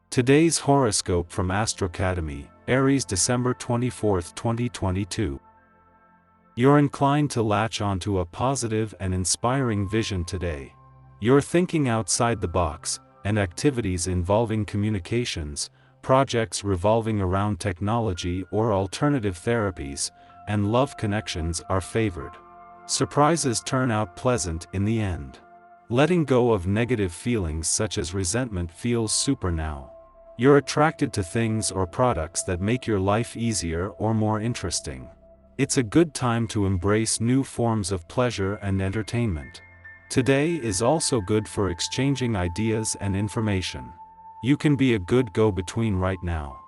Today's horoscope from Astrocademy, Aries, December 24, 2022. You're inclined to latch onto a positive and inspiring vision today. You're thinking outside the box, and activities involving communications, projects revolving around technology or alternative therapies, and love connections are favored. Surprises turn out pleasant in the end. Letting go of negative feelings such as resentment feels super now. You're attracted to things or products that make your life easier or more interesting. It's a good time to embrace new forms of pleasure and entertainment. Today is also good for exchanging ideas and information. You can be a good go-between right now.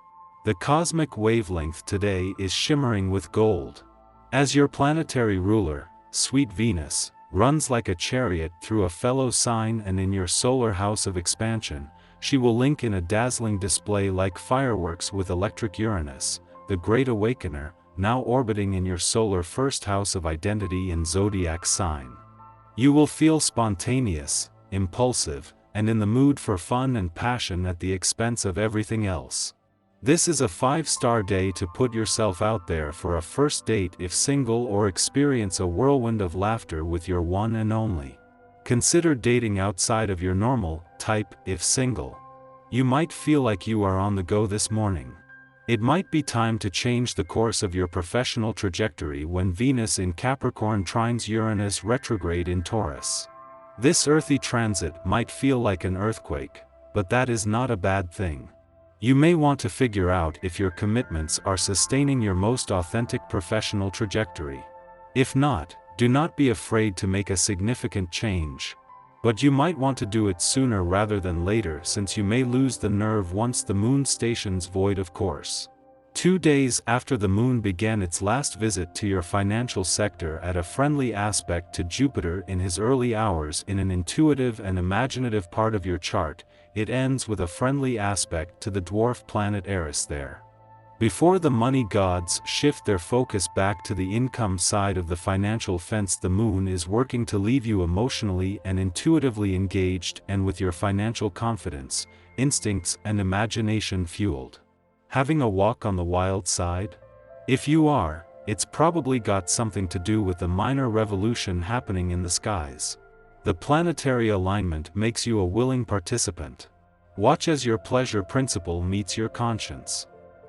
The cosmic wavelength today is shimmering with gold. As your planetary ruler, sweet Venus, runs like a chariot through a fellow sign and in your solar house of expansion, she will link in a dazzling display like fireworks with electric Uranus, the Great Awakener, now orbiting in your solar first house of identity and zodiac sign. You will feel spontaneous, impulsive, and in the mood for fun and passion at the expense of everything else. This is a 5-star day to put yourself out there for a first date if single, or experience a whirlwind of laughter with your one and only. Consider dating outside of your normal type if single. You might feel like you are on the go this morning. It might be time to change the course of your professional trajectory when Venus in Capricorn trines Uranus retrograde in Taurus. This earthy transit might feel like an earthquake, but that is not a bad thing. You may want to figure out if your commitments are sustaining your most authentic professional trajectory. If not, do not be afraid to make a significant change. But you might want to do it sooner rather than later, since you may lose the nerve once the moon stations void of course. 2 days after the moon began its last visit to your financial sector at a friendly aspect to Jupiter in his early hours in an intuitive and imaginative part of your chart, it ends with a friendly aspect to the dwarf planet Aries there. Before the money gods shift their focus back to the income side of the financial fence, the moon is working to leave you emotionally and intuitively engaged and with your financial confidence, instincts and imagination fueled. Having a walk on the wild side? If you are, it's probably got something to do with the minor revolution happening in the skies. The planetary alignment makes you a willing participant. Watch as your pleasure principle meets your conscience.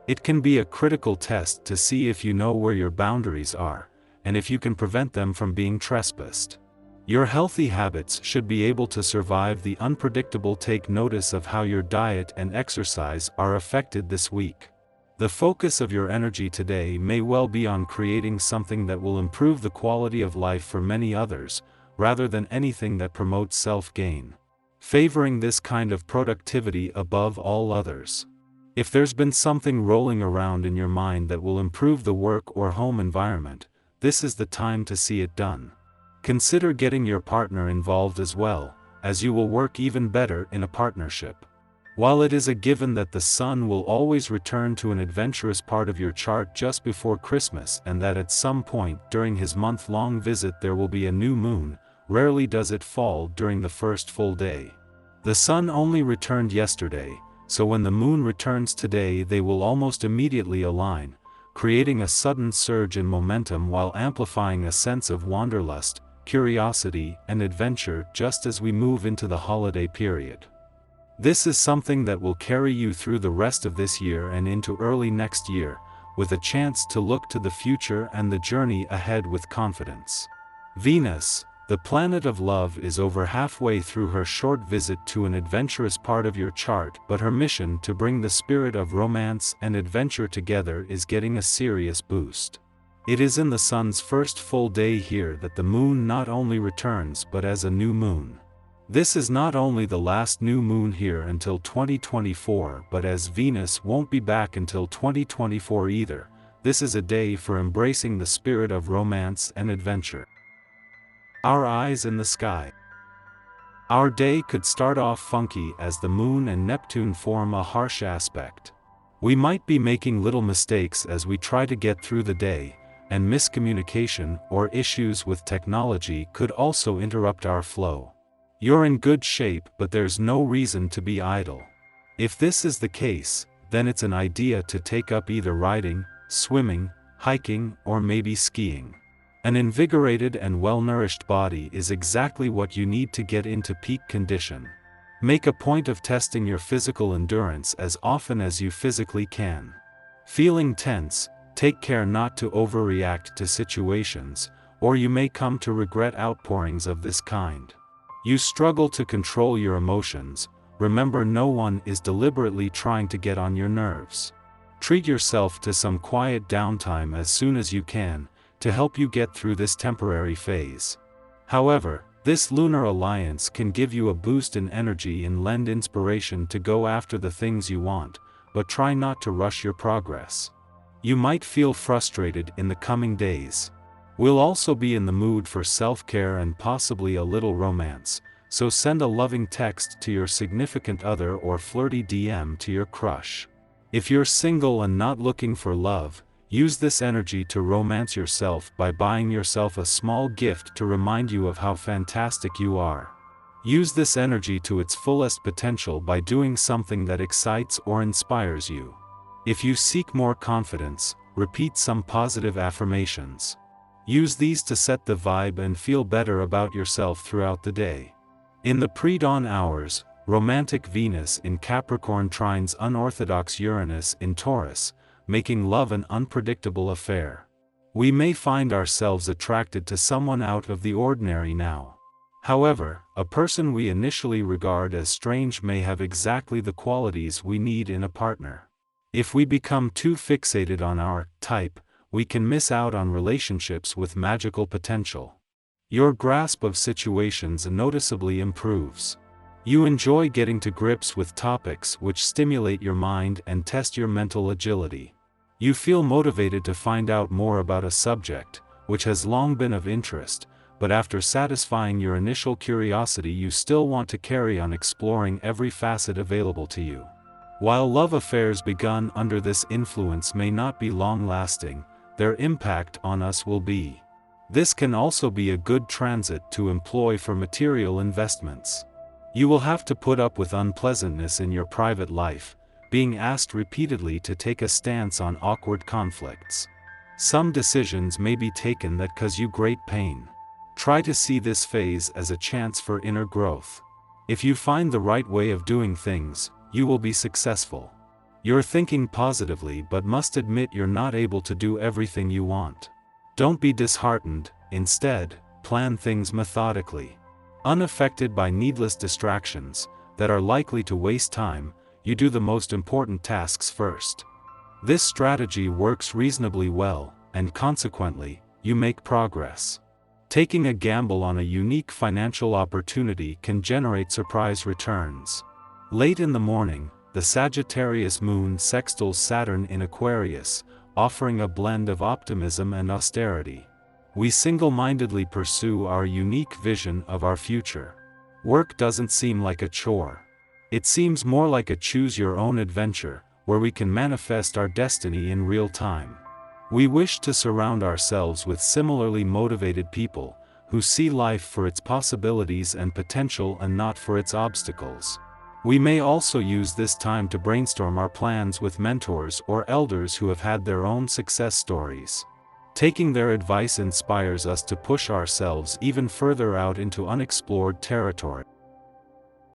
It can be a critical test to see if you know where your boundaries are, and if you can prevent them from being trespassed. Your healthy habits should be able to survive the unpredictable. Take notice of how your diet and exercise are affected this week. The focus of your energy today may well be on creating something that will improve the quality of life for many others, rather than anything that promotes self-gain. Favoring this kind of productivity above all others. If there's been something rolling around in your mind that will improve the work or home environment, this is the time to see it done. Consider getting your partner involved as well, as you will work even better in a partnership. While it is a given that the sun will always return to an adventurous part of your chart just before Christmas, and that at some point during his month-long visit there will be a new moon, rarely does it fall during the first full day. The sun only returned yesterday, so when the moon returns today they will almost immediately align, creating a sudden surge in momentum while amplifying a sense of wanderlust, curiosity, and adventure just as we move into the holiday period. This is something that will carry you through the rest of this year and into early next year, with a chance to look to the future and the journey ahead with confidence. Venus, the planet of love, is over halfway through her short visit to an adventurous part of your chart, but her mission to bring the spirit of romance and adventure together is getting a serious boost. It is in the sun's first full day here that the moon not only returns but as a new moon. This is not only the last new moon here until 2024, but as Venus won't be back until 2024 either, this is a day for embracing the spirit of romance and adventure. Our eyes in the sky. Our day could start off funky as the moon and Neptune form a harsh aspect. We might be making little mistakes as we try to get through the day, and miscommunication or issues with technology could also interrupt our flow. You're in good shape, but there's no reason to be idle. If this is the case, then it's an idea to take up either riding, swimming, hiking, or maybe skiing. An invigorated and well-nourished body is exactly what you need to get into peak condition. Make a point of testing your physical endurance as often as you physically can. Feeling tense, take care not to overreact to situations, or you may come to regret outpourings of this kind. You struggle to control your emotions. Remember, no one is deliberately trying to get on your nerves. Treat yourself to some quiet downtime as soon as you can, to help you get through this temporary phase. However, this lunar alliance can give you a boost in energy and lend inspiration to go after the things you want, but try not to rush your progress. You might feel frustrated in the coming days. We'll also be in the mood for self-care and possibly a little romance, so send a loving text to your significant other or flirty DM to your crush. If you're single and not looking for love, use this energy to romance yourself by buying yourself a small gift to remind you of how fantastic you are. Use this energy to its fullest potential by doing something that excites or inspires you. If you seek more confidence, repeat some positive affirmations. Use these to set the vibe and feel better about yourself throughout the day. In the pre-dawn hours, romantic Venus in Capricorn trines unorthodox Uranus in Taurus, making love an unpredictable affair. We may find ourselves attracted to someone out of the ordinary now. However, a person we initially regard as strange may have exactly the qualities we need in a partner. If we become too fixated on our type, we can miss out on relationships with magical potential. Your grasp of situations noticeably improves. You enjoy getting to grips with topics which stimulate your mind and test your mental agility. You feel motivated to find out more about a subject, which has long been of interest, but after satisfying your initial curiosity, you still want to carry on exploring every facet available to you. While love affairs begun under this influence may not be long-lasting, their impact on us will be. This can also be a good transit to employ for material investments. You will have to put up with unpleasantness in your private life, being asked repeatedly to take a stance on awkward conflicts. Some decisions may be taken that cause you great pain. Try to see this phase as a chance for inner growth. If you find the right way of doing things, you will be successful. You're thinking positively but must admit you're not able to do everything you want. Don't be disheartened, instead, plan things methodically. Unaffected by needless distractions that are likely to waste time, you do the most important tasks first. This strategy works reasonably well, and consequently, you make progress. Taking a gamble on a unique financial opportunity can generate surprise returns. Late in the morning, the Sagittarius moon sextiles Saturn in Aquarius, offering a blend of optimism and austerity. We single-mindedly pursue our unique vision of our future. Work doesn't seem like a chore. It seems more like a choose-your-own adventure, where we can manifest our destiny in real time. We wish to surround ourselves with similarly motivated people, who see life for its possibilities and potential and not for its obstacles. We may also use this time to brainstorm our plans with mentors or elders who have had their own success stories. Taking their advice inspires us to push ourselves even further out into unexplored territory.